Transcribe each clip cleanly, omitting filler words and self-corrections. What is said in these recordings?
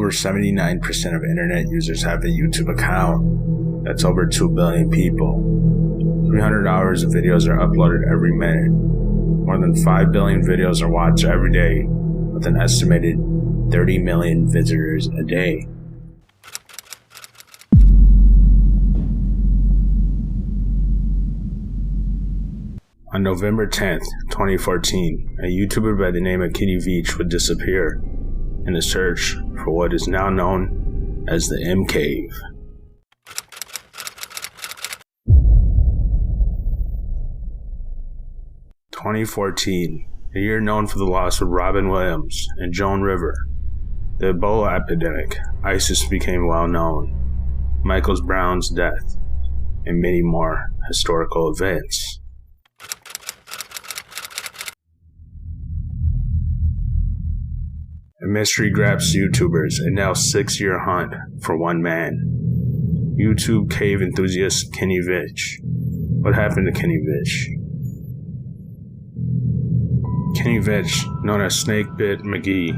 over 79% of internet users have a YouTube account. That's over 2 billion people. 300 hours of videos are uploaded every minute. More than 5 billion videos are watched every day, with an estimated 30 million visitors a day. On November 10th, 2014, a YouTuber by the name of Kenny Veach would disappear in a search for what is now known as the M Cave. (2014), a year known for the loss of Robin Williams and Joan River, the Ebola epidemic, ISIS became well known, Michael Brown's death, and many more historical events. A mystery grabs YouTubers, a now 6-year hunt for one man. YouTube cave enthusiast Kenny Veach. What happened to Kenny Veach? Kenny Veach, known as Snakebit McGee,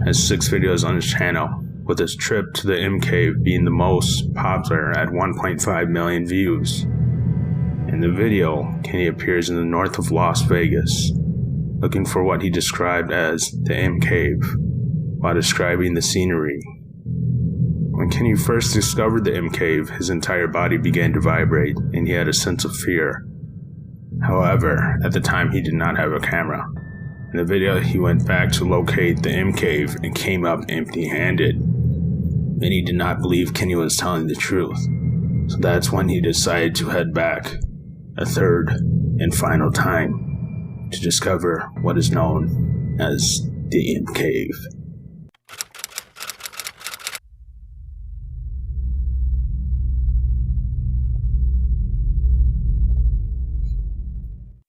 has 6 videos on his channel, with his trip to the M Cave being the most popular at 1.5 million views. In the video, Kenny appears in the north of Las Vegas, looking for what he described as the M Cave, while describing the scenery. When Kenny first discovered the M Cave, his entire body began to vibrate, and he had a sense of fear. However, at the time he did not have a camera. In the video, he went back to locate the M Cave and came up empty-handed. Many did not believe Kenny was telling the truth, so that's when he decided to head back, a third and final time, to discover what is known as the M Cave.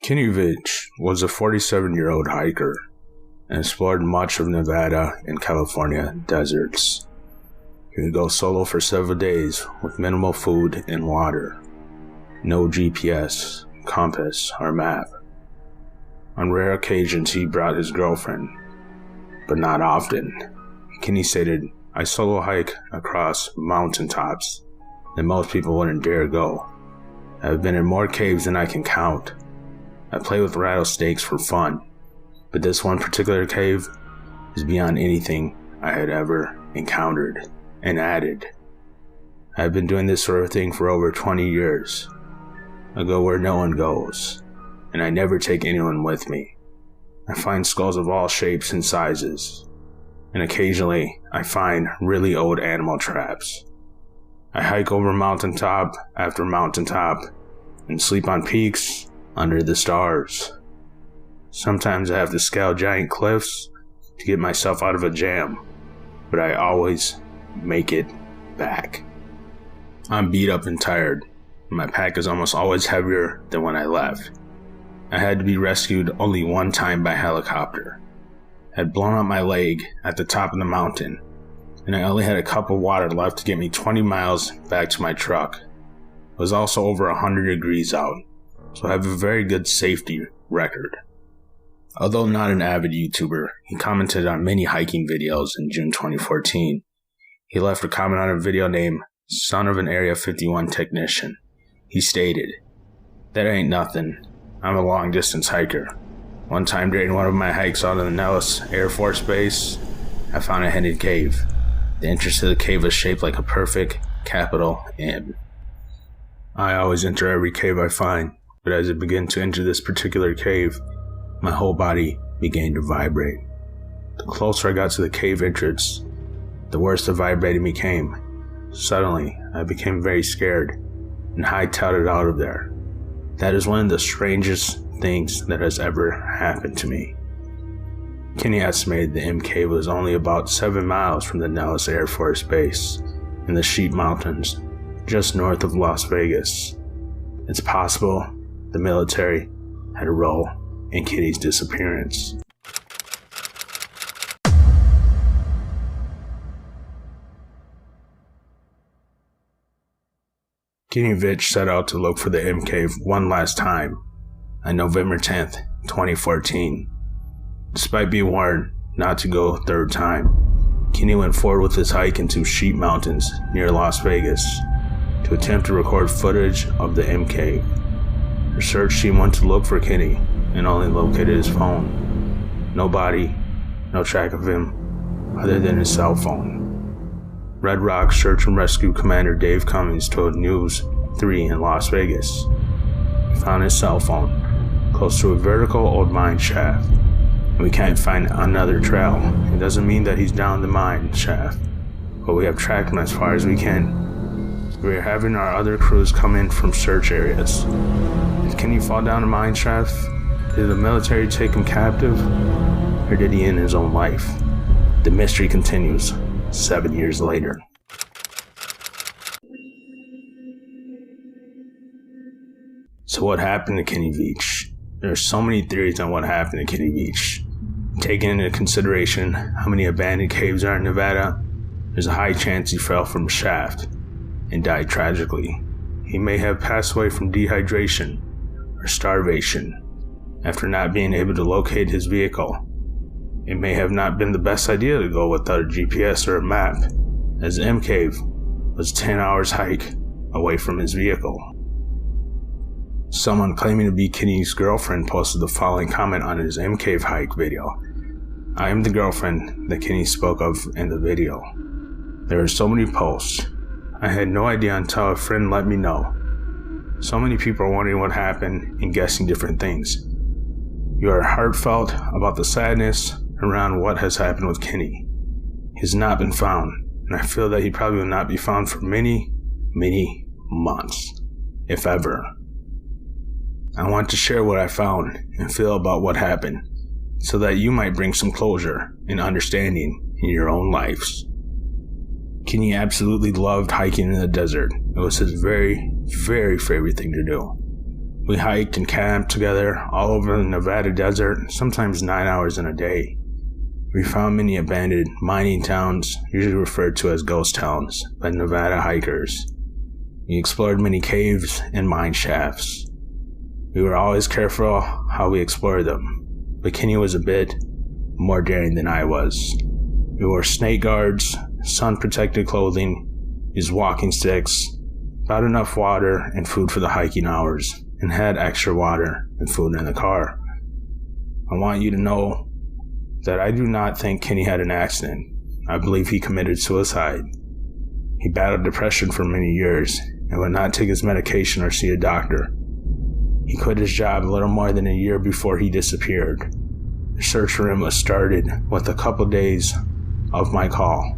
Kenny Veach was a 47-year-old hiker and explored much of Nevada and California deserts. He would go solo for several days with minimal food and water, no GPS, compass, or map. On rare occasions, he brought his girlfriend, but not often. Kenny stated, "I solo hike across mountaintops that most people wouldn't dare go. I have been in more caves than I can count. I play with rattlesnakes for fun, but this one particular cave is beyond anything I had ever encountered," and added, "I have been doing this sort of thing for over 20 years. I go where no one goes, and I never take anyone with me. I find skulls of all shapes and sizes, and occasionally I find really old animal traps. I hike over mountaintop after mountaintop and sleep on peaks under the stars. Sometimes I have to scale giant cliffs to get myself out of a jam, but I always make it back. I'm beat up and tired, and my pack is almost always heavier than when I left. I had to be rescued only one time by helicopter. I had blown up my leg at the top of the mountain, and I only had a cup of water left to get me 20 miles back to my truck. It was also over 100 degrees out, so I have a very good safety record." Although not an avid YouTuber, he commented on many hiking videos in June 2014. He left a comment on a video named "Son of an Area 51 Technician." He stated, "That ain't nothing. I'm a long distance hiker. One time during one of my hikes out of the Nellis Air Force Base, I found a hidden cave. The entrance to the cave was shaped like a perfect capital M. I always enter every cave I find, but as I began to enter this particular cave, my whole body began to vibrate. The closer I got to the cave entrance, the worse the vibrating became. Suddenly, I became very scared and hightailed it out of there. That is one of the strangest things that has ever happened to me." Kenny estimated the M Cave was only about 7 miles from the Nellis Air Force Base in the Sheep Mountains, just north of Las Vegas. It's possible the military had a role in Kenny's disappearance. Kenny Veach set out to look for the M Cave one last time on November 10th, 2014. Despite being warned not to go a third time, Kenny went forward with his hike into Sheep Mountains near Las Vegas to attempt to record footage of the M Cave. The search team went to look for Kenny and only located his phone. No body, no track of him, other than his cell phone. Red Rock Search and Rescue Commander Dave Cummings told News 3 in Las Vegas he found his cell phone close to a vertical old mine shaft. We can't find another trail. It doesn't mean that he's down the mine shaft, but we have tracked him as far as we can. We are having our other crews come in from search areas. Did Kenny fall down the mine shaft? Did the military take him captive? Or did he end his own life? The mystery continues 7 years later. So what happened to Kenny Veach? There are so many theories on what happened to Kenny Veach. Taking into consideration how many abandoned caves are in Nevada, there's a high chance he fell from a shaft and died tragically. He may have passed away from dehydration or starvation after not being able to locate his vehicle. It may have not been the best idea to go without a GPS or a map, as the M Cave was 10 hours hike away from his vehicle. Someone claiming to be Kenny's girlfriend posted the following comment on his M Cave hike video. "I am the girlfriend that Kenny spoke of in the video. There are so many posts. I had no idea until a friend let me know. So many people are wondering what happened and guessing different things. You are heartfelt about the sadness around what has happened with Kenny. He has not been found, and I feel that he probably will not be found for many, many months, if ever. I want to share what I found and feel about what happened, so that you might bring some closure and understanding in your own lives." Kenny absolutely loved hiking in the desert. It was his very, very favorite thing to do. We hiked and camped together all over the Nevada desert, sometimes 9 hours in a day. We found many abandoned mining towns, usually referred to as ghost towns, by Nevada hikers. We explored many caves and mine shafts. We were always careful how we explored them, but Kenny was a bit more daring than I was. We wore snake guards, sun-protected clothing, used walking sticks, brought enough water and food for the hiking hours, and had extra water and food in the car. I want you to know that I do not think Kenny had an accident. I believe he committed suicide. He battled depression for many years and would not take his medication or see a doctor. He quit his job a little more than a year before he disappeared. The search for him was started with a couple days of my call.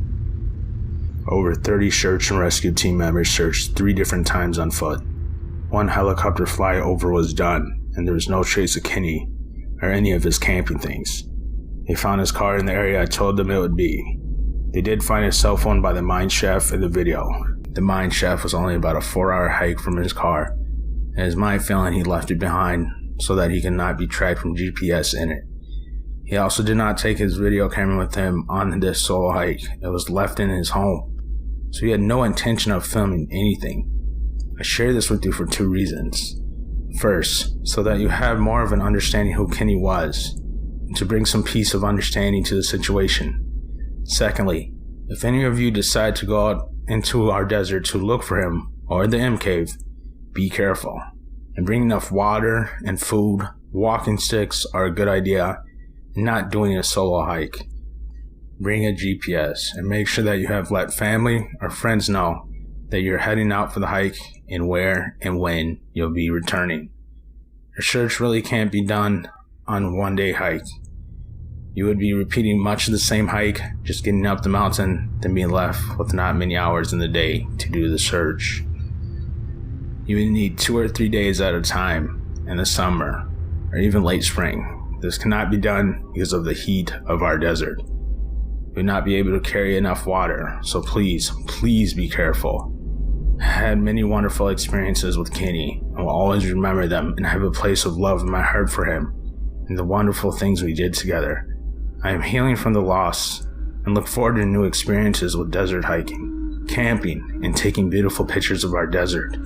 Over 30 search and rescue team members searched 3 different times on foot. 1 helicopter flyover was done, and there was no trace of Kenny or any of his camping things. They found his car in the area I told them it would be. They did find his cell phone by the mine shaft in the video. The mine shaft was only about a 4-hour hike from his car, and it's my feeling he left it behind so that he could not be tracked from GPS in it. He also did not take his video camera with him on this solo hike. It was left in his home, so he had no intention of filming anything. I share this with you for 2 reasons. First, so that you have more of an understanding who Kenny was, and to bring some peace of understanding to the situation. Secondly, if any of you decide to go out into our desert to look for him or the M Cave, be careful and bring enough water and food. Walking sticks are a good idea, not doing a solo hike. Bring a GPS and make sure that you have let family or friends know that you're heading out for the hike and where and when you'll be returning. Your search really can't be done on a 1-day hike. You would be repeating much of the same hike, just getting up the mountain, then being left with not many hours in the day to do the search. You would need 2 or 3 days at a time in the summer or even late spring. This cannot be done because of the heat of our desert. You would not be able to carry enough water, so please be careful. I had many wonderful experiences with Kenny and will always remember them and have a place of love in my heart for him and the wonderful things we did together. I am healing from the loss and look forward to new experiences with desert hiking, camping, and taking beautiful pictures of our desert.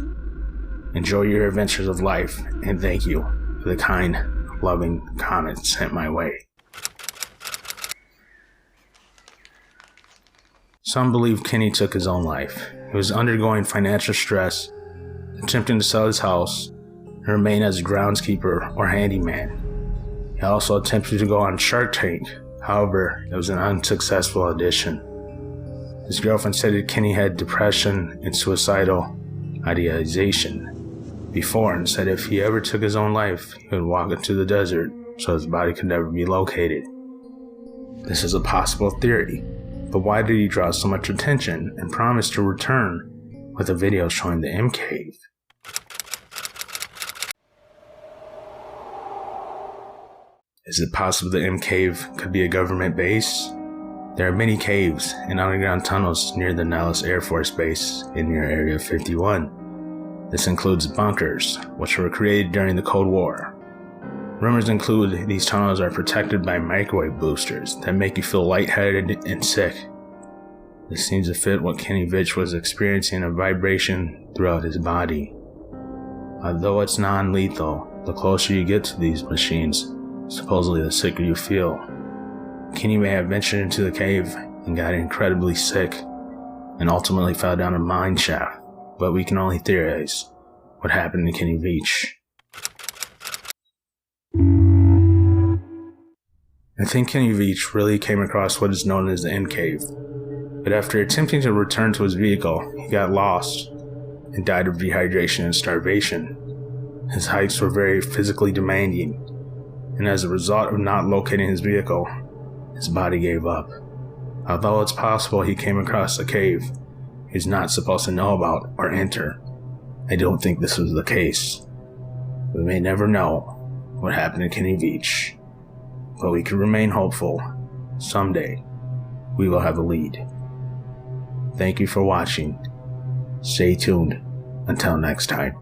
Enjoy your adventures of life, and thank you for the kind, loving comments sent my way. Some believe Kenny took his own life. He was undergoing financial stress, attempting to sell his house, and remain as a groundskeeper or handyman. He also attempted to go on Shark Tank, however, it was an unsuccessful audition. His girlfriend said that Kenny had depression and suicidal ideation before, and said if he ever took his own life, he would walk into the desert so his body could never be located. This is a possible theory, but why did he draw so much attention and promise to return with a video showing the M Cave? Is it possible the M Cave could be a government base? There are many caves and underground tunnels near the Nellis Air Force Base in near Area 51. This includes bunkers, which were created during the Cold War. Rumors include these tunnels are protected by microwave boosters that make you feel lightheaded and sick. This seems to fit what Kenny Veach was experiencing, a vibration throughout his body. Although it's non-lethal, the closer you get to these machines, supposedly the sicker you feel. Kenny may have ventured into the cave and got incredibly sick and ultimately fell down a mine shaft, but we can only theorize what happened to Kenny Veach. I think Kenny Veach really came across what is known as the M Cave, but after attempting to return to his vehicle, he got lost and died of dehydration and starvation. His hikes were very physically demanding, and as a result of not locating his vehicle, his body gave up. Although it's possible he came across a cave he's not supposed to know about or enter, I don't think this was the case. We may never know what happened to Kenny Veach, but we can remain hopeful. Someday, we will have a lead. Thank you for watching. Stay tuned until next time.